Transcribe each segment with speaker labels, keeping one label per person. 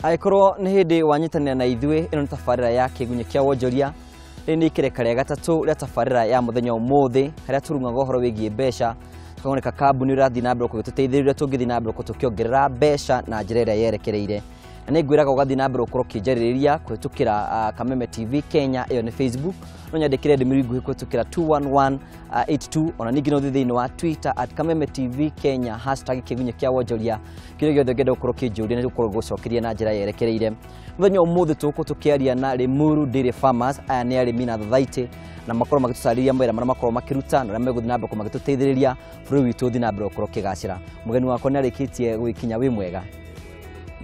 Speaker 1: Agĩkorwo nĩ hĩndĩ wanyitanĩra na ithuĩ, ĩno nĩ tabarĩra ya Kiigunyi kĩa Wonjoria. Rĩrĩ nĩ ikereka rĩa gatatũ rĩa tabarĩra ya mũthenya ũmũthĩ, harĩa turungaga ũhoro wĩgiĩ mbeca. Tukoneka kambuni ũrathiĩ na mbere gũtũteithĩrĩria tũngĩthiĩ na mbere tũkĩongerera mbeca na njĩra ĩrĩa yerekereire. Na nĩ ngwĩraga ũgathiĩ na mbere gũkorwo ũkĩnjarĩrĩria kũhĩtũkĩra Kameme TV Kenya, ĩyo nĩ Facebook. No nyandĩkĩre ndũmĩrĩri nguhĩ kũhĩtũkĩra 21182, ona ningĩ no thĩinĩ wa Twitter @Kameme TV Kenya #Kiigunyi kĩa Wonjoria. Kĩrĩa gĩothe ũngĩenda gũkorwo ũkĩnjũria nĩ gũkorwo gũcokeria na njĩra yerekereire. Mũthenya ũmũthĩ tũgũkorwo tũkĩaria na Limuru Dairy Farmers. Aya nĩ arĩmi na thothaitĩ na makorwo magĩtũtarĩria mawĩra marĩa makorwo makĩruta na arĩa megũthiĩ na mbere magĩtũteithĩrĩria bũrũri witũ ũthiĩ na mbere gũkorwo ũkĩgacĩra. Mũgeni wakwa nĩ arĩkĩtie gwĩkinya wĩ mwega.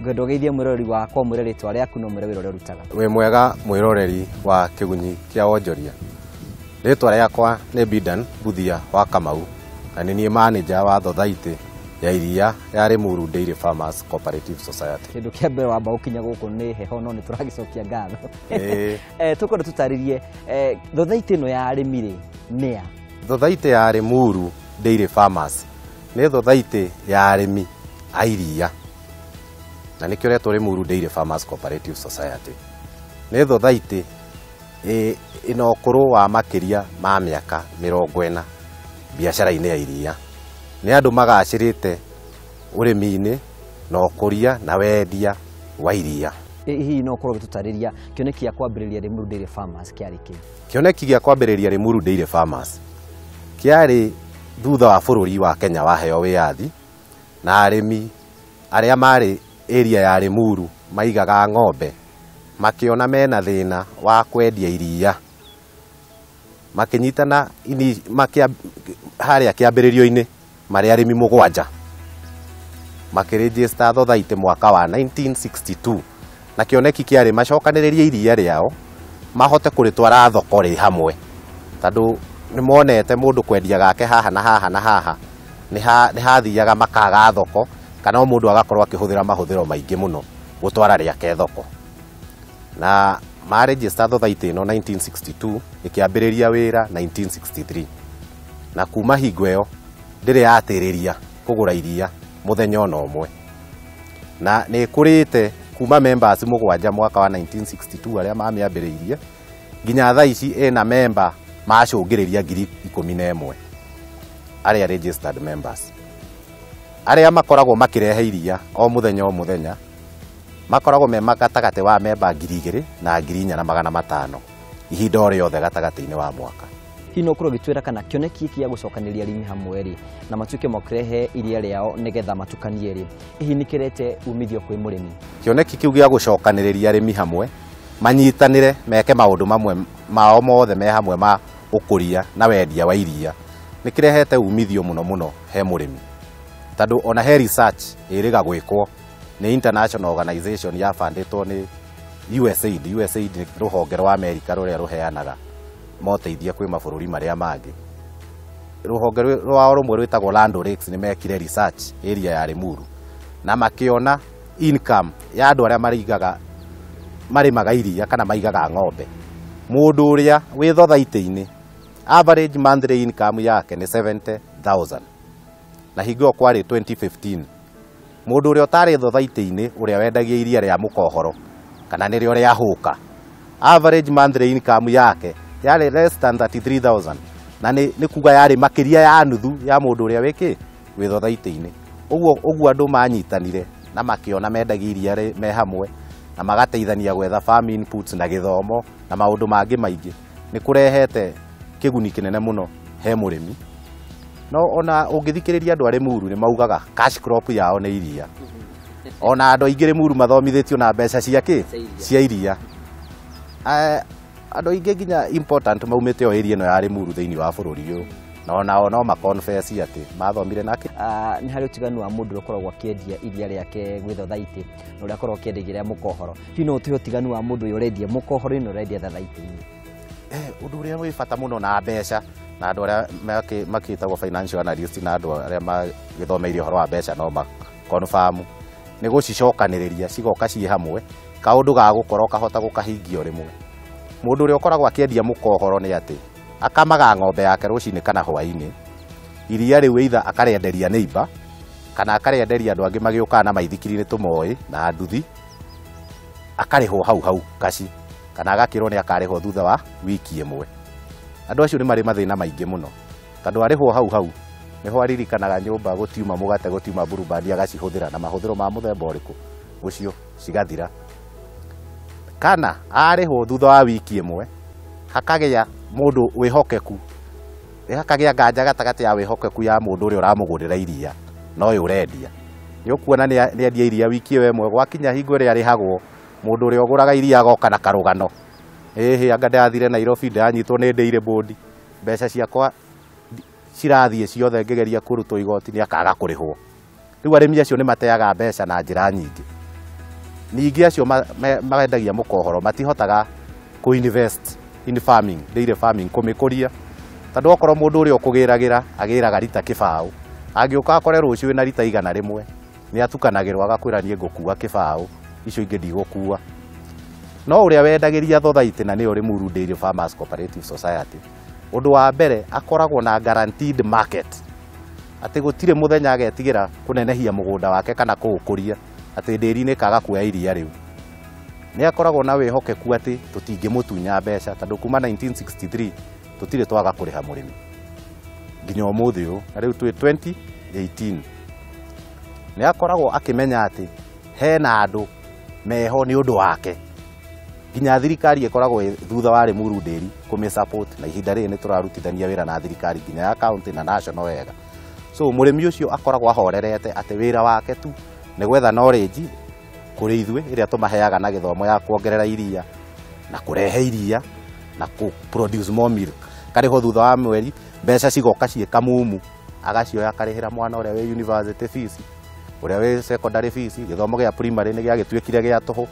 Speaker 1: Ngwenda ũgeithie mwĩroreri wakwa ũmwĩre rĩtwa rĩaku na ũmwĩre wĩra ũrĩa ũrutaga. Wĩ
Speaker 2: mwega mwĩroreri wa Kiigunyi kĩa Wonjoria. Rĩtwa rĩakwa nĩ Bidan Buthia wa Kamau na nĩ niĩ manager wa thothaitĩ ya iria ya Limuru Dairy Farmers Cooperative Society.
Speaker 1: Kĩndũ kĩa mbere wamba ũkinya gũkũ nĩ heho no nĩ tũragĩcokia ngatho. Tũkwenda tũtarĩrie thothaitĩ ĩno ya arĩmi rĩ nĩa?
Speaker 2: Thothaitĩ ya Limuru Dairy Farmers nĩ thothaitĩ ya arĩmi a iria. Na nĩkĩo retwo Limuru Dairy Farmers Cooperative Society. Nĩ thothaitĩ ĩna ũkũrũ wa makĩria ma mĩaka 40 biacara-inĩ ya iria. Nĩ andũ magacĩrĩte ũrĩmi-inĩ na ũkũria na wendia wa iria.
Speaker 1: Hihi no ũkorwo ũgĩtũtarĩria kĩoneki gĩa kwambĩrĩria Limuru Dairy Farmers kĩarĩ kĩ?
Speaker 2: Kĩoneki gĩa kwambĩrĩria Limuru Dairy Farmers kĩarĩ thutha wa bũrũri wa Kenya waheo wĩyathi na arĩmi arĩa marĩ area ya Limuru maigaga ng'ombe makĩona mena thĩna wa kwendia iria, makĩnyitana harĩa kĩambĩrĩrio-inĩ marĩ arĩmi 7 makĩregister thothaitĩ mwaka wa 1962 na kĩoneki kĩarĩ macokanĩrĩrie iria rĩao mahote kũrĩtwara thoko rĩ hamwe, tondũ nĩ monete mũndũ kwendia gake haha na haha na haha nĩ hathiaga makaga thoko, kana mũndũ agakorwo akĩhũthĩra mahũthĩro maingĩ mũno gũtwara rĩake thoko. Na maregister thothaitĩ ĩno 1962 ĩkĩambĩrĩria wĩra 1963 na kuma hingo ĩyo ndĩrĩ yatĩrĩria kũgũra iria mũthenya ona ũmwe, na nĩ kũrĩte kuma members 7 mwaka wa 1962 arĩa mamĩambĩrĩirie nginya thaa ici ĩna member macũngĩrĩria 11,000 arĩa registered members. Arĩa makoragwo makĩrehe iria o mũthenya makoragwo me gatagatĩ wa member 2,000 na 4,500 ihinda o rĩothe gatagatĩ-inĩ wa mwaka.
Speaker 1: Hihi no ũkorwo ũgĩtwĩra kana kĩoneki gĩa gũcokanĩrĩria arĩmi hamwe rĩ na matuĩke makĩrehe iria rĩao nĩgetha matukanie rĩ, hihi nĩ kĩrete umithio kwĩ mũrĩmi?
Speaker 2: Kĩoneki kĩu gĩa gũcokanĩrĩria arĩmi hamwe manyitanĩre meke maũndũ mamwe mao mothe me hamwe ma ũkũria na wendia wa iria nĩ kĩrehete umithio mũno he mũrĩmi, tondũ ona he research ĩrĩga gwĩkwo nĩ international organization yabandĩtwo nĩ USAID. USAID nĩ rũhonge rwa Amerika rũrĩa rũheanaga moteithia kwĩ mabũrũri marĩa mangĩ. Rũhonge rwao rũmwe rwĩtagwo Land O'Lakes nĩ mekire research area ya Limuru na makĩona income ya andũ arĩa marĩmaga iria kana maigaga ng'ombe. Mũndũ ũrĩa wĩ thothaitĩ-inĩ average monthly income yake nĩ 70,000 na hingo kwarĩ 2015. Mũndũ ũrĩa ũtarĩ thothaitĩ-inĩ ũrĩa wendagia iria rĩa mũkohoro kana nĩrĩo rĩa hũka, average monthly income yake yarĩ less than 33,000 na nĩ kuga yarĩ makĩria ya nuthu ya mũndũ ũrĩa wĩ thothaitĩ-inĩ. Ũguo andũ manyitanire na makĩona mendagia iria me hamwe na magateithania gwetha farm inputs na gĩthomo na maũndũ mangĩ maingĩ. Nĩ kũrehete kĩguni kĩnene mũno he mũrĩmi. No ona ũngĩthikĩrĩria andũ a Limuru nĩ maugaga cash crop yao nĩ iria. Ona andũ aingĩ Limuru mathomithĩtio na mbeca cia iria. Andũ aingĩ nginya important maumĩte o area ĩno ya Limuru thĩinĩ wa bũrũri ũyũ na onao no maconfess atĩ mathomire nake.
Speaker 1: Nĩ harĩ ũtiganu wa mũndũ ũrĩa ũkoragwo akĩendia iria rĩake gwĩ thothaitĩ na ũrĩa akoragwo akĩendia iria rĩa mũkohoro. Hihi no ũtuhe ũtiganu wa mũndũ ũrĩa ũrendia mũkohoro-inĩ na ũrendia thothaitĩ-inĩ?
Speaker 2: Ũndũ ũrĩa wĩ bata mũno na mbeca na andũ arĩa makĩtagwo financial analyst na andũ arĩa magĩthomeire ũhoro wa mbeca no maconfirm nĩ gũcicokanĩrĩria cigoka ciĩ hamwe, kaũndũ ga gũkorwo kahota gũkahingio rĩmwe. Mũndũ ũrĩa ũkoragwo akĩendia mũkohoro nĩ atĩ akamaga ng'ombe yake rũcinĩ kana hwaĩ-inĩ, iria rĩu either akarĩenderia neighbor kana akarĩenderia andũ angĩ magĩũkaga na maithikiri-inĩ tũmoĩ na nduthi akarĩhwo hau kaci kana agakĩrwo nĩ akarĩhwo thutha wa wiki ĩmwe. Andũ acio nĩ marĩ mathĩna maingĩ mũno tondũ arĩhwo hau nĩho aririkanaga nyũmba gũtiuma mũgate gũtiuma burubandi agacihũthĩra na mahũthĩro ma mũthemba ũrĩkũ ũcio cigathira. Kana arĩhwo thutha wa wiki ĩmwe hakagĩa mũndũ wĩhokeku, hakagĩa nganja gatagatĩ ya wĩhokeku ya mũndũ ũrĩa ũramũgũrĩra iria na ũyũ ũrendia. Nĩũkuona nĩ endia iria wiki ĩyo ĩmwe, gwakinya hingo ĩrĩa arĩhagwo mũndũ ũrĩa ũgũraga iria agoka na karũgano, anga ndathire Nairobi ndanyitwo nĩ ndĩire bondi, mbeca ciakwa cirathiĩ ciothe ngĩgeria kũrutwo igoti, nĩ akaga kũrĩhwo. Rĩu arĩmi acio nĩ mateaga mbeca na njĩra nyingĩ. Ningĩ acio mendagia mũkohoro matihotaga kũ-invest in farming, dairy farming, kũmĩkũria. Tondũ okorwo mũndũ ũrĩa ũkũgĩragĩra agĩraga rita kĩbaũ, angĩũka akore rũciũ wĩna rita igana rĩmwe, nĩ atukanagĩrwo agakwĩra niĩ ngũkua kĩbaũ, icio ingĩ ndigũkua. No ũrĩa wendagĩria thothaitĩ na nĩyo Limuru Dairy Farmers Cooperative Society, ũndũ wa mbere akoragwo na guaranteed market, atĩ gũtirĩ mũthenya agetigĩra kũnenehia mũgũnda wake kana kũũkũria atĩ ndĩri nĩ kaga kuoya iria rĩu. Nĩ akoragwo na wĩhokeku atĩ tũtingĩmũtunya mbeca tondũ kuma 1963 tũtirĩ twaga kũrĩha mũrĩmi nginya ũmũthĩ ũyũ, na rĩu twĩ 2018. Nĩ akoragwo akĩmenya atĩ hena andũ meho nĩ ũndũ wake, nginya thirikari ĩkoragwo thutha wa Limuru Dairy kũmĩ-support, na ihinda rĩrĩ nĩ tũrarutithania wĩra na thirikari nginya ya county na national wega. So mũrĩmi ũcio akoragwo ahorerete atĩ wĩra wake tu nĩ gwetha knowledge kũrĩ ithuĩ ĩrĩa tũmaheaga na gĩthomo ya kuongerera iria na kũrehe iria na produce more milk. Karĩho thutha wa mweri mbeca cigoka ciĩ kamumu, agacioya akarĩhĩra mwana ũrĩa wĩ university fees, ũrĩa wĩ secondary fees, gĩthomo gĩa primary nĩ gĩagĩtuĩkire gĩa tũhũ.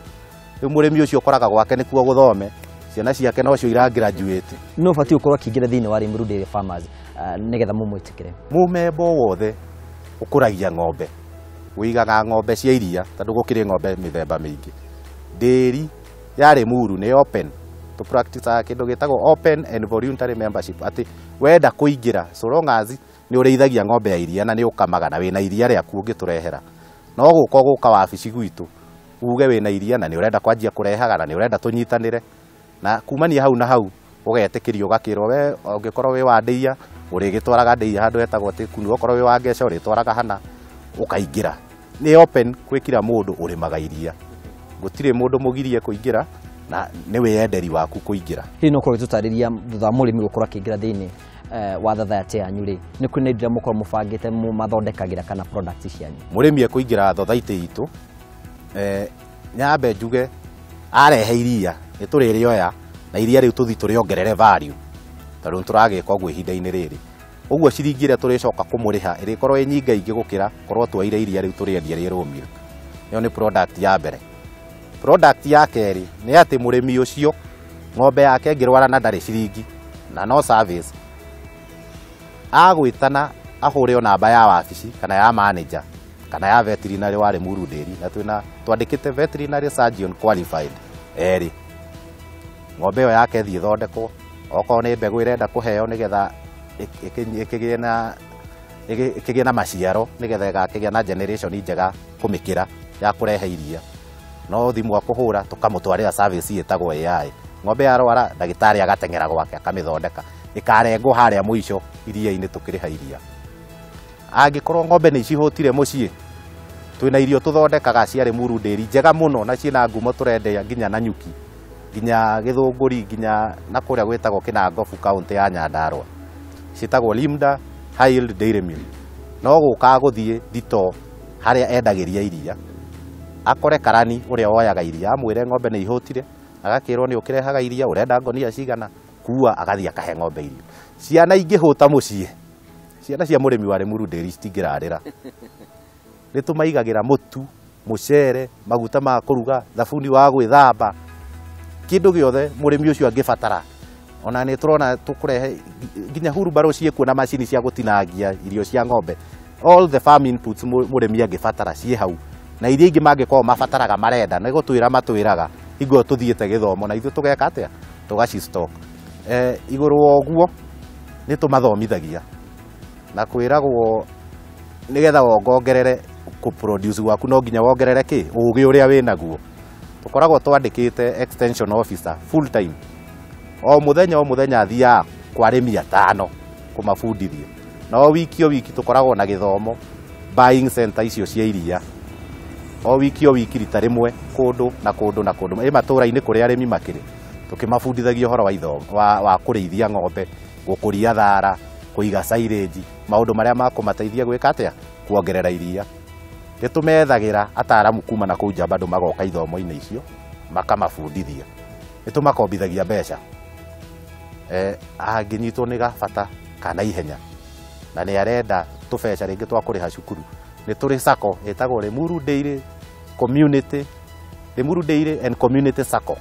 Speaker 2: Rĩu mũrĩmi ũcio ũkoraga gwake nĩkuo gũthome, ciana ciake nocio ira graduate.
Speaker 1: No ũbatiĩ gũkorwo akĩingĩra thĩinĩ wa Limuru Dairy Farmers nĩgetha mũmwĩtĩkĩre? Mũmemba
Speaker 2: wothe ũkũragia ng'ombe, ũigaga ng'ombe cia iria tondũ gũkĩrĩ ng'ombe mĩthemba mĩingĩ. Dairy ya Limuru nĩ open to practice kĩndũ gĩtagwo open and voluntary membership, atĩ wenda kũingĩra so long as nĩ ũrĩithagia ng'ombe ya iria na nĩ ũkamaga na wĩna iria rĩaku ũngĩtũrehera. No gũka wabici gwitũ uge wĩna iria na nĩ ũrenda kwanjia kũrehaga na nĩ ũrenda tũnyitanĩre, na kumania hau na hau ũgetĩkĩrio ũgakĩrwo we ũngĩkorwo wĩ wa ndĩia ũrĩgĩtwaraga ndĩia handũ hetagwo atĩ Kunu, okorwo wĩ wa Ngeca ũrĩtwaraga hana ũkaingĩra. Nĩ open kwĩ kila mũndũ ũrĩmaga iria, gũtirĩ mũndũ mũgirie kũingĩra na nĩ wĩyenderi waku kũingĩra.
Speaker 1: Hihi no ũkorwo tũtarĩria thutha wa mũrĩmi gũkorwo akĩingĩra thĩinĩ wa thothaitĩ yanyu rĩ, nĩ kũrĩ indo iria mũkorwo mũbangĩte mathondekagĩra kana products cianyu?
Speaker 2: Mũrĩmi ekũingĩra thothaitĩ itũ, nyambe njuge arehe iria nĩ tũrĩrĩoya na iria rĩu tũthi tũrĩongerere value tondũ nĩ tũragĩka ũguo ihinda-inĩ rĩrĩ. Ũguo ciringi ĩrĩa tũrĩcoka kũmũrĩha ĩrĩkorwo ĩ nyingaingĩ gũkĩra korwo tuoire iria rĩu tũrĩendia rĩ raw milk. Ĩyo nĩ product ya mbere. Product ya kerĩ nĩ atĩ mũrĩmi ũcio ng'ombe yake ĩngĩrwara na ndarĩ ciringi na no service, agwĩtana ahũre namba ya wabici kana ya manager kana ya veterinary wa Limuru Dairy, na twandĩkĩte veterinary surgeon qualified erĩ. Ng'ombe ĩyo yake thiĩ thondekwo, okorwo nĩ mbegũ ĩrenda kũheo nĩgetha ĩkĩgĩe na maciaro, nĩgetha ĩgakĩgĩa na generation njega kũmĩkĩra ya kũrehe iria, no thimũ akũhũra tũkamũtwarĩra service ĩtagwo AI. Ng'ombe yarwara ndagĩtarĩ agateng'era gwake akamĩthondeka, ĩkarengwo harĩa mũico iria-inĩ tũkĩrĩha iria. Angĩkorwo ng'ombe nĩ icihũtire mũciĩ, twĩna irio tũthondekaga cia Limuru Dairy njega mũno na ciĩna ngumo tũrendeia nginya na nyuki, nginya Gĩthũngũri, nginya na kũrĩa gwĩtagwo Kĩnangobu kaũntĩ ya Nyandarua, ciĩtagwo Limda High Yield Dairy Mill. No gũka gũthiĩ thito harĩa endagĩria iria, akore karani ũrĩa woyaga iria, amwĩre ng'ombe nĩ ihũtire, agakĩrwo nĩ ũkĩrehaga iria, ũrenda ngonia cigana, kuua agathiĩ akahe ng'ombe irio. Ciana ingĩhũta mũciĩ, ciana cia mũrĩmi wa Limuru Dairy citingĩrarĩra. Nĩ tũmaigagĩra mũtu, mũcere, maguta ma kũruga, thabuni wa gwĩthamba, kĩndũ gĩothe mũrĩmi ũcio angĩbatara. Ona nĩ tũrona tũkũrehe nginya hurumbarũ ciĩkuo na macini cia gũtinangia irio cia ng'ombe. All the farm inputs mũrĩmi angĩbatara ciĩ hau, na iria ingĩ mangĩkorwo mabataraga marenda nĩ gũtwĩra matwĩraga, hingo tũthiĩte gĩthomo na ithuĩ tũgeka atĩa, tũgaci stock. Igũrũ wa ũguo nĩ tũmathomithagia na kwĩragwo nĩgetha wongongerere kũ produce waku no nginya wongerere kĩ, ũũgĩ ũrĩa wĩnaguo. tukoragwo twandikite extension officer full time o muthenya athiaga kwa arĩmi 5 kumabundithia na o wiki tukoragwo na githomo buying center icio cia iria o wiki rita rimwe kundu na kundu matura-ini kuria arĩmi makiri tukimabundithagia horo wa kurĩithia ng'ombe gukuria thara kuiga silage maundu maria makumateithia gwika atia kuongerera iria nitumethagira ataramu kuma na kuu bado magoka ithomo-ini icio makamabundithia nitumakombithagia mbeca angĩnyitwo nĩ gabata kana ihenya na nĩ arenda tũbeca rĩngĩ twa kũrĩha cukuru nĩ tũrĩ sacco ĩtagwo Limuru Dairy and Community Sacco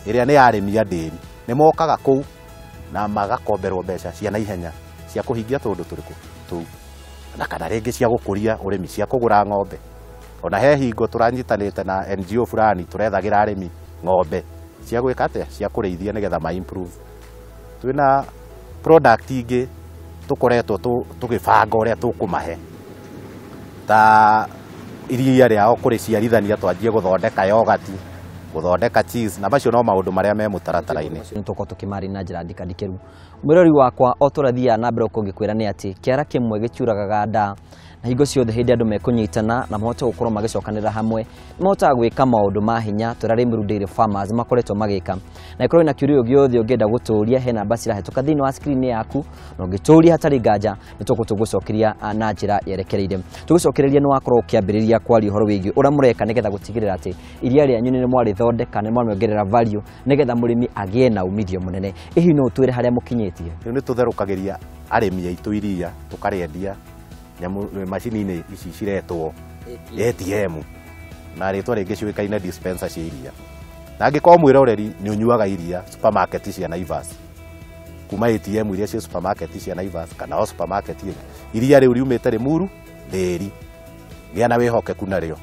Speaker 2: ĩrĩa nĩ ya arĩmi a ndĩri nĩ mokaga kũu na magakomberwo mbeca cia na ihenya cia kũhingia tũndũ tũrĩkũ tũu na kana rĩngĩ cia gũkũria ũrĩmi cia kũgũra ng'ombe ona he hingo tũranyitanĩte na NGO fulani tũrethagĩra arĩmi ng'ombe cia gwĩka atĩa cia kũrĩithia nĩgetha ma improve twina product ingĩ tukoretwo tugibanga uria tukumahe ta iria riao kuri ciarithania twanjie guthondeka yogurt guthondeka cheese na macio no maundu maria me mutaratara-ini
Speaker 1: nituko tukimari na njira ndikandikeru mwirori wakwa oturathia na mbere ukungikwira ni ati kiara kimwe gikiuragaga nda na hingo ciothe hindi andu mekunyitana na mahote gukorwo magicokanira hamwe mahotaga gwika maundu ma hinya twira Limuru Dairy Farmers makoretwo magika na ikorwo na kiurio giothe ungenda guturia he namba cirahituka thiini wa screen yaku no gituria hatari nganja nitugucokeria na njira yerekereire tugucokereria ni wakorwo ukiambiriria kwari horo wigi ura mureka nigetha gutigirira ati iria ria nyuni ni mwari thondeka ni mwongerera value nigetha murimi agie na umithio munene ihi no twire haria mukinyitie
Speaker 2: ni tutherukagiria arimi aitu iria tukariendia nyamu macini-ini ici ciretwo ATM na ritwa ringi ciuikaine dispenser cia iria na angikorwo mwiroreri ni unyuaga iria supermarket cia Naivas kuma ATM iria cia supermarket cia Naivas kana o supermarket iria riu riumite Limuru Dairy gĩa na wihokeku nario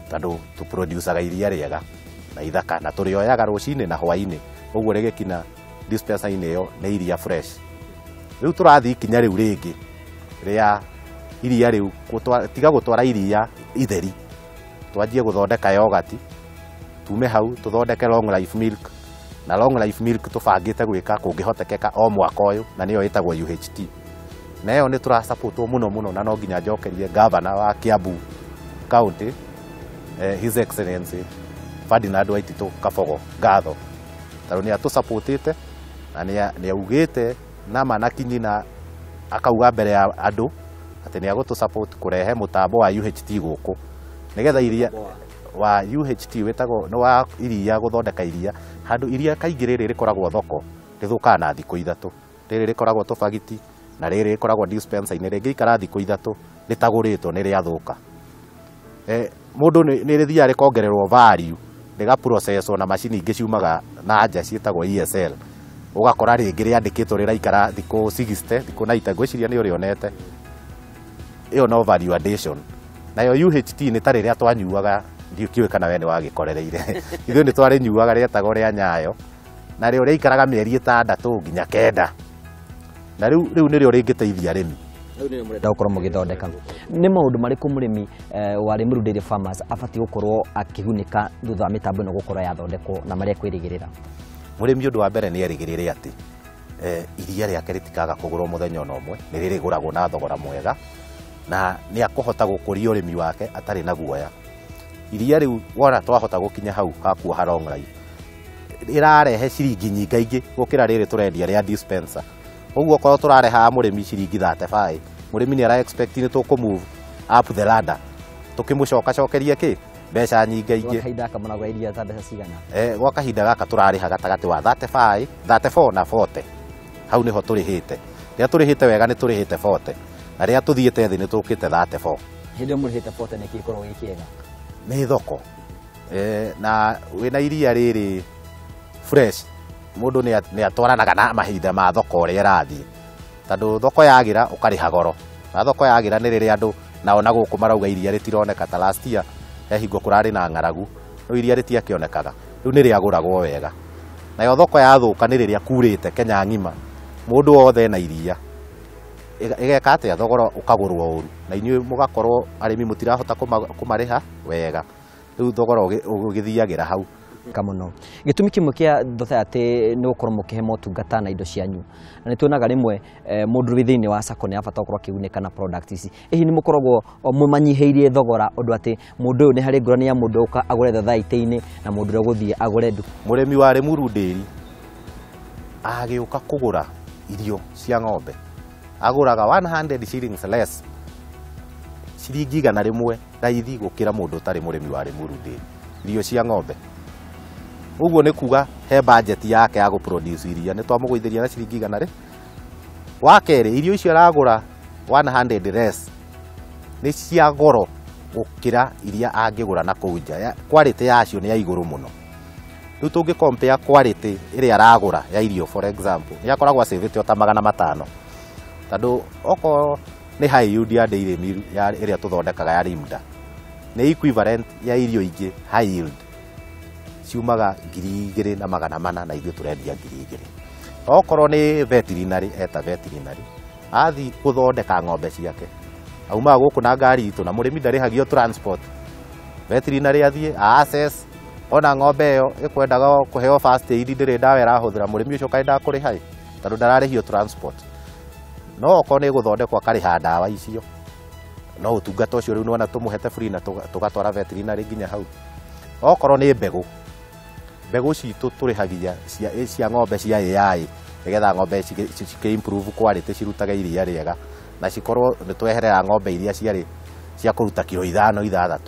Speaker 2: tondu tu producaga iria riega na ithaka na turioyaga rucini na hwaini uguo rigikina dispenser-ini iyo ni iria fresh riu turathi ikinya riu ringi ria iria riu tiga gutwara iria itheri twanjie guthondeka yogurt tume hau tuthondeke long life milk na long life milk tubangite gwika kungihotekeka o mwaka uyu na niyo itagwo UHT na iyo ni tura support muno na no nginya njokerie governor wa Kiambu county his excellency Ferdinand Waititu Kabogo ngatho tondu ni atu supportite na ni augite na manakinyi na akauga mbere ya andu ati ni agutu support kurehe mutambo wa UHT guku nigetha iria wa UHT wetagwo no wa iria guthondeka iria handu iria kaingĩ rĩrĩ rĩkoragwo thoko rĩthũkaga na thikũ ithatũ rĩrĩ rĩkoragwo tũbagiti na rĩrĩ rĩkoragwo dispenser-inĩ rĩngĩikara thikũ ithatũ rĩtagũrĩtwo nĩ rĩathũka mũndũ nĩ rĩthiaga rĩkongererwo value rĩgaprocesswo na macini ingĩ ciumaga na nja ciĩtagwo ESL ũgakora rĩngĩ rĩandĩkĩtwo rĩraikara thikũ 60 thikũ 90 ngwĩciria nĩ ũrĩonete iyo no value addition nayo UHT ni ta riria twanyuaga ndikiwe kana we ni wagikorereire ithuĩ nĩ twarinyuaga rĩetagwo rĩa Nyayo na rĩo rĩikaraga mĩeri 6 nginya 9 na rĩu nĩrĩo rĩngĩteithia arĩmi
Speaker 1: rĩu nĩ gukorwo mũgĩthondeka nĩ maũndũ marĩkũ mũrĩmi wa Limuru Dairy Farmers abatiĩ gukorwo akigunĩka thutha wa mĩtambo ĩno gukorwo yathondekwo na marĩa kwĩrĩgĩrĩra
Speaker 2: mũrĩmi ũndũ wa mbere nĩ erĩgĩrĩre atĩ iria rĩake rĩtikaga kũgũrwo mũthenya ona ũmwe nĩ rĩrĩgũragwo na thogora mwega na ni akuhota gukuria urimi wake atari na guoya iria riu wona twahota gukinya hau hakuoha long life irarehe ciringi nyingaingĩ gukira rĩrĩ turendia rĩa dispenser uguo korwo turareha mũrĩmi ciringi 35 mũrĩmi ni ara expect ni tukumove up the ladder tukimucokacokerie ki mbeca nyingaingĩ
Speaker 1: kahinda kamunagwa iria ta mbeca cigana
Speaker 2: gwa kahinda gaka turariha gatagati wa 35 34 na 40 hau niho turihite rĩa turihite wega ni turihite 40 na rĩa tuthiĩte thĩ nĩ tũkĩte 34
Speaker 1: hĩndĩ mũrĩhĩte 40 nĩ kĩkorwo gĩkĩega
Speaker 2: nĩ thoko na wĩna iria rĩrĩ fresh mũndũ nĩ atwaranaga na mahinda ma thoko ũrĩa ĩrathiĩ tondũ thoko yagira ũkarĩha goro na thoko yagira nĩ rĩrĩa andũ nao na gũkũ marauga iria rĩtironeka ta last year he hingo kũrarĩ na ng'aragu no iria rĩtiakĩonekaga rĩu nĩ rĩagũragwo wega nayo thoko yathũka nĩ rĩrĩa kurĩte Kenya ng'ima mũndũ wothe na iria igeka atia thogora ukagurwo uru na inyuĩ mugakorwo arĩmi mutirahota kumariha wega riu thogora ugithiagira hau
Speaker 1: kamuno gitumi kimwe kia thothaiti ni gukorwo mukihe motungata na indo cianyu na ni tuonaga rimwe mundu wi thiini wa sako ni abata gukorwo akiguneka na products ici hihi ni mukoragwo mumanyiheirie thogora undu ati mundu uyu ni hari ngurani ya mundu uka agure thothaiti-ini na mundu uria guthie agure ndu
Speaker 2: muremi wa Limuru Dairy agiuka kugura irio cia ng'ombe aguraga 100 shillings less ciringi 100 raithi gukira mundu utari muremi wa Limuru Dairy irio cia ng'ombe uguo ni kuga he budget yake ya guproduce iria ni twamugoithiria na ciringi 100 wa kere irio icio aragura 100 less ni cia goro gukira iria angigura na kuja quality yacio ni ya iguru muno riu tungi compare quality iria aragura ya irio for example ni akoragwa savete ota 500 tondu oko ni high yield ya dairy meal ya iria tuthondekaga ya rimda ni equivalent ya irio ingi high yield ciumaga 2,400 na ithuĩ turendia 2,000 okorwo ni veterinary eta veterinary athi kuthondeka ng'ombe ciake aumaga guku na ngari itu na murimi ndarihagio transport veterinary athie access ona ng'ombe iyo ikwendaga kuheo first aid ndire ndawa irahuthira murimi ucio kaenda kuriha tondu ndararihio transport no okorwo ni guthondekwa kariha ndawa icio no utungata ucio riu nona tumuhete free na tugatwara veterinary nginya hau okorwo ni mbegu citu turihagia cia ng'ombe cia AI nigetha ng'ombe cike improve quality cirutaga iria riega na cikorwo ni tweherera ng'ombe iria ciari cia kuruta kilo 5-6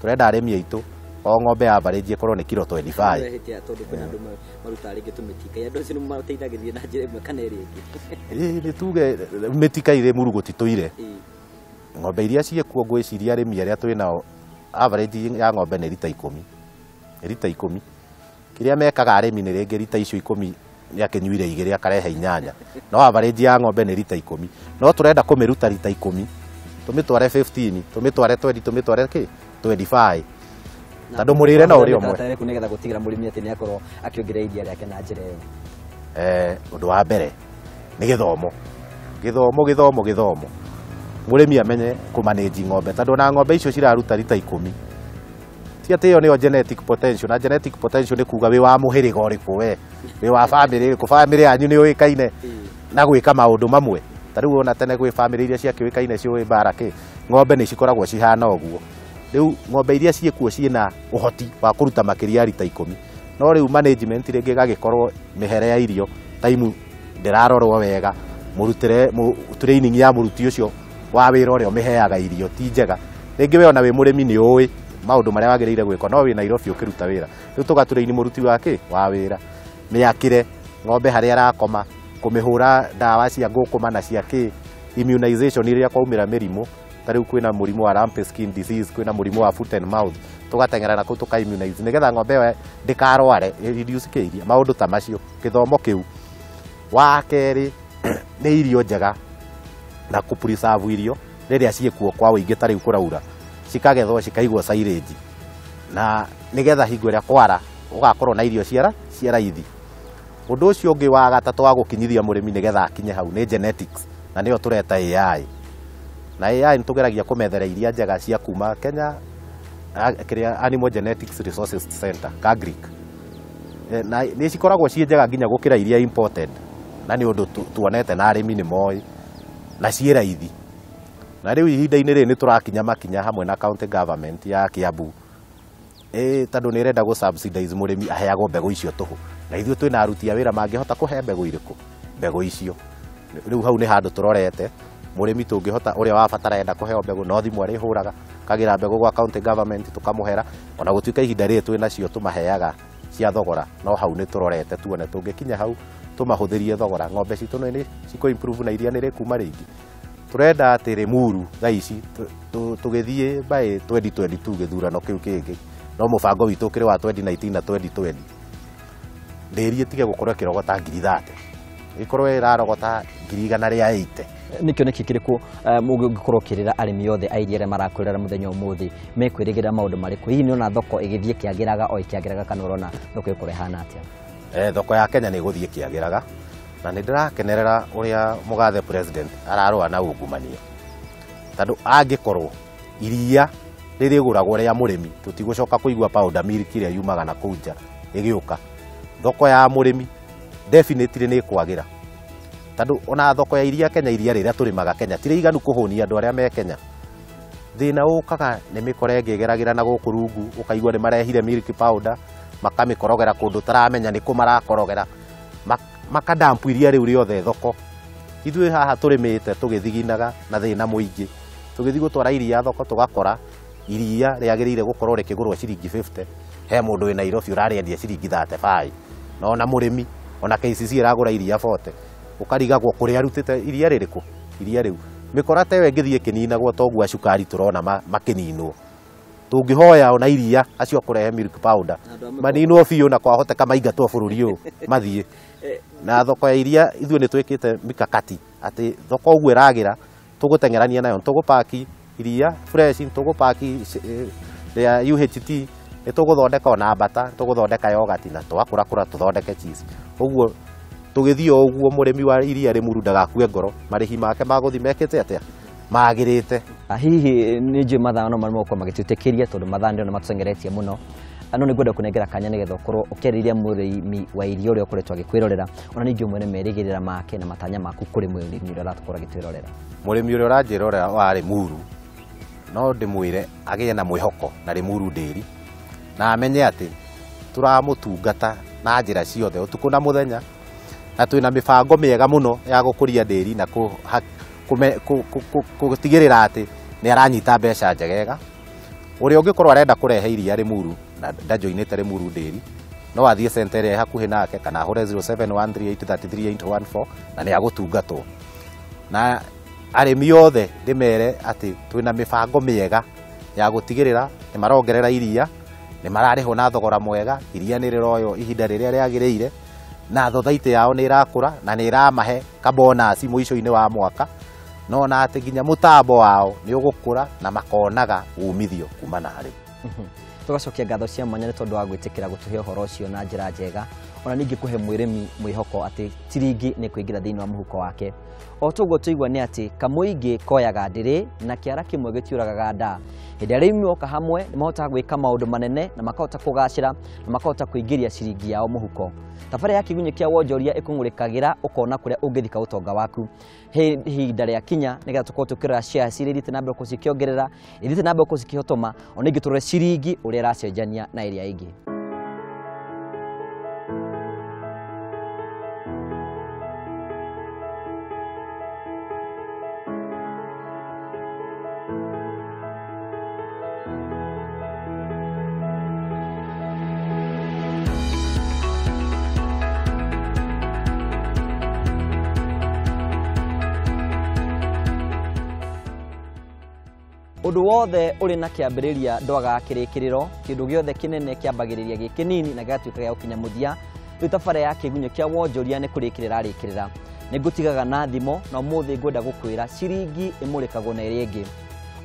Speaker 2: turenda arimi aitu o ng'ombe ya average ikorwo ni kilo 25
Speaker 1: tondu kwina andu maruta ringi tumitika andu acio mateithagiririe na njira imwe kana iri ingi
Speaker 2: ni tuge mitika ire Limuru gutituire ng'ombe iria ciekuo ngwiciria arimi aria twinao average ya ng'ombe ni lita 10 kiria mekaga arimi ni ringi lita icio 10 ni akinyuire 2 akarehe 8 no average ya ng'ombe ni lita 10 no turenda kumiruta lita 10 tumitware 15 tumitware 20 tumitware 25 tondu murire na uri omwe
Speaker 1: nigetha gutigira murimi ati ni akorwo akiongerera iria riake na njira iyo
Speaker 2: undu wa mbere ni githomo murimi amenye kumanage ng'ombe tondu na ng'ombe icio ciraruta lita 10 ti ati iyo niyo genetic potential na genetic potential ni kuga wi wa muhiriga uriku wi wa family iriku family yanyu ni uikaine na gwika maundu mamwe tariu ona tene gwi family iria ciakiuikaine cio wi barake ng'ombe ni cikoragwo cihana uguo riu ng'ombe iria ciekuo ciina uhoti wa kuruta makiria lita 10 no riu management ringi gagikorwo mihere ya irio time ndirarorwo wega murutire training ya muruti ucio wa wira uria miheaga irio ti njega ringi we ona wi murimi ni uwi maundu maria wagiriire gwika no wi Nairobi ukiruta wira riu tugaturaini muruti wake wa wira miakire ng'ombe haria arakoma kumihura ndawa cia ngukuma na cia immunization iria kwaumira mirimu tariu kwina murimu wa lump skin disease kwina murimu wa foot and mouth tugatengera na tuka immunize nigetha ng'ombe we ndikarware reduce kiria maundu ta macio kithomo kiu wa keri ni irio njega na ku preserve irio riria ciekuo kwa uingi tariu kuraura cikagethwo cikaigwo silage na nigetha hingo ria kwara ugakorwo na irio cia raithi undu ucio ungi wa gatatu wa gukinyithia murimi nigetha akinye hau ni genetics na niyo tureta AI na AI nitugeragia kumethera iria njega cia kuma Kenya Animal Genetics Resources Center KAGRIC na ni cikoragwo cie njega nginya gukira iria imported na ni undu tuonete na arimi ni moi na cie raithi na riu ihinda-ini ri ni turakinya makinya hamwe na county government ya Kiambu tondu ni renda gu subsidize murimi aheagwo mbegu icio tuhu na ithuĩ twina aruti a wira mangihota kuhe mbegu iriku mbegu icio riu hau ni handu turorete murimi tungihota uria wabatara enda kuheo mbegu no thimu ari huraga kagira mbegu gwa county government tukamuhera ona gutuika ihinda ri twina cio tumaheaga cia thogora no hau ni turorete tuone tungikinya hau tumahuthirie thogora ng'ombe citu ni ciko improve na iria ni rikuma ringi turenda ati Limuru thaa ici tugithie by 2022 githurano kiu kingi no mubango witu kiri wa 2019 na 2020 nderi tige gukorwo kirogota 30 ikorwo irarogota 180
Speaker 1: nikio neki kiriku mugikorwo kirira arimi yothe airie marakwirira muthenya umuthi mekwirigira maundu mariku hihi ni ona thoko igithie kiagiraga o ikiagiraga kana urona thoko ikurehana atia
Speaker 2: thoko ya Kenya ni guthie kiagiraga na ni ndirakenerera uria mugathe president ararua na ungumania tondu angikorwo iria riri guragwo ria murimi tutigucoka kuigwa powder milk iria yumaga na kunja ĩgĩũka thoko ya mũrĩmi definitely nĩ kwagĩra tondũ ona thoko ya iria Kenya iria rĩrĩa tũrĩmaga Kenya tire iganu kũhũnia andũ arĩa me Kenya thĩna ũkaga nĩ mĩkora ĩngĩgeragĩra na gũkũ rungu ũkaigua nĩ marehire milk powder makamĩkorogera kũndũ taramenya nĩ kũ marakorogera makadampu iria rĩu rĩothe thoko ithuĩ haha tũrĩmĩte tũgĩthiginaga na thĩna mũingĩ tũgĩthiĩ gũtwara iria thoko tũgakora iria rĩagĩrĩire gũkorwo rĩkĩgũrwo ciringi 50 he mũndũ wĩ Nairobi ũrarĩendia ciringi 35 na ona mũrĩmi ona KCC ĩragũra iria 40 ũkarigagwo kũrĩa arutĩte iria rĩrĩkũ iria rĩu mĩkora ta ĩyo ĩngĩthiĩ ĩkĩninagwo toguo cukari tũrona makĩninwo tũngĩhoya ona iria acio kũrehe milk powder maninwo biũ na kwahoteka maingatwo bũrũri ũyũ mathiĩ na thoko ya iria ithuĩ nĩ twĩkĩte mikakati atĩ thoko ũguo ĩragĩra tũgũtengerania nayo tũgũpaki iria fresh tũgũpaki rĩa UHT nĩ tũgũthondeka ona bata tũgũthondeka yogurt na twakũrakũra tũthondeke cheese ũguo tũgĩthiĩ ũguo mũrĩmi wa iria Limuru ndagakue ngoro marĩhi make magũthi mekĩte atĩa magĩrĩte
Speaker 1: hihi nĩ njũĩ mathaa no marimo gũkorwo magĩtwĩtĩkĩria tondũ mathaa ndio matũcengeretie mũno no nĩ ngwenda kũnengera kanya nĩgetha ũkorwo ũkĩarĩria mũrĩmi wa iria ũrĩa ũkoretwo agĩkwĩrorera ona ningĩ mwene merĩgĩrĩra make na matanya maku kũrĩ mũrĩmi ũrĩa ũratũkorwo agĩtwĩrorera
Speaker 2: mũrĩmi ũrĩa ũranjĩrorera wa Limuru no ndĩmwĩre agĩe na mwĩhoko na Limuru Dairy na amenye atĩ tũramũtungata na njĩra ciothe ũtukũ na mũthenya na twĩna mĩbango mĩega mũno ya gũkũria dairy na gũtigĩrĩra atĩ nĩ aranyita mbeca njegega ũrĩa ũngĩkorwo arenda kũrehe iria Limuru na ndajoinĩte Limuru Dairy no athiĩ center ĩrĩa hakuhĩ nake kana ahũre 0713833814 na nĩ agũtungatwo na arĩmi othe ndĩmere atĩ twĩna mĩbango mĩega ya gũtigĩrĩra nĩ marongerera iria nĩ mararĩhwo na thogora mwega iria nĩ rĩroyo ihinda rĩrĩa rĩagĩrĩire na thothaiti yao nĩ ĩrakũra na nĩ ĩramahe kabonasi mũico-inĩ wa mwaka no na atĩ nginya mũtambo wao nĩ ũgũkũra na makonaga umithio kuma na harĩ
Speaker 1: tũgacokia ngatho cia mwanya nĩ tondũ wa gwĩtĩkĩra gũtũhe ũhoro ũcio na njĩra njega ona ningĩ kũhe mũrĩmi mwĩhoko atĩ ciringi nĩ kũingĩra thĩinĩ wa mũhuko wake o toguo tũigua nĩ atĩ kamũingĩ koyaga ndĩrĩ na kĩara kĩmwe gĩtiũragaga nda hĩndĩ arĩmi moka hamwe nĩ mahotaga gwĩka maũndũ manene na makahota kũgacĩra na makahota kũingĩria ciringi yao mũhuko thabarĩ ya Kiigunyi kĩa Wonjoria ĩkũngũrĩkagĩra ũkona kũrĩa ũngĩthika ũtonga waku ihinda rĩa kinya nĩgetha tũkorwo tũkĩrora shares iria ithiĩte na mbere gũkorwo cikĩongerera ithiĩte na mbere gũkorwo cikĩhotoma ona ingĩ tũrore ciringi ũrĩa ĩracenjania na ĩrĩa ĩngĩ Ũndũ wothe ũrĩ na kĩambĩrĩria ndwaga kĩrĩkĩrĩro kĩndũ gĩothe kĩnene kĩambagĩrĩria gĩkĩnini na gĩgatuĩka gĩa gũkinya mũthia rĩu thabarĩ ya Kiigunyi kĩa Wonjoria nĩ kũrĩkĩrĩra arĩkĩrĩra nĩ ngũtigaga na thimo na ũmũthĩ ngwenda gũkwĩra ciringi ĩmũrĩkagwo na ĩrĩa ĩngĩ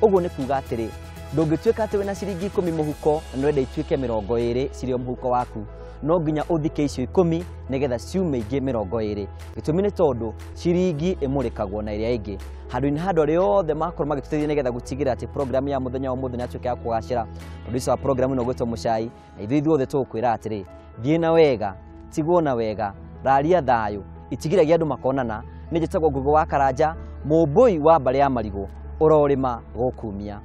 Speaker 1: ũguo nĩ kuuga atĩrĩ ndũngĩtuĩka atĩ wĩna ciringi 10 mũhuko na nĩwenda ituĩke 20 cirĩ o mũhuko waku no nginya ũthike icio 10 nĩgetha ciume ingĩ 20 gĩtũmi nĩ tondũ ciringi ĩmũrĩkagwo na ĩrĩa ĩngĩ handũ-inĩ handũ arĩa othe makorwo magĩtũteithia nĩgetha gũtigĩrĩra atĩ program ya mũthenya wa ũmũthĩ nĩ atuĩka ya kũgacĩra producer wa program ĩno gwĩtwo Mũcai na ithuothe tũgũkwĩra atĩrĩ thiĩ na wega tigwo na wega raria thayũ itigiragia andũ makonana nĩ njĩtagwo Ngũgũ wa Karanja mũmbũi wa mbarĩ ya marigũ ũrorĩma gũkumia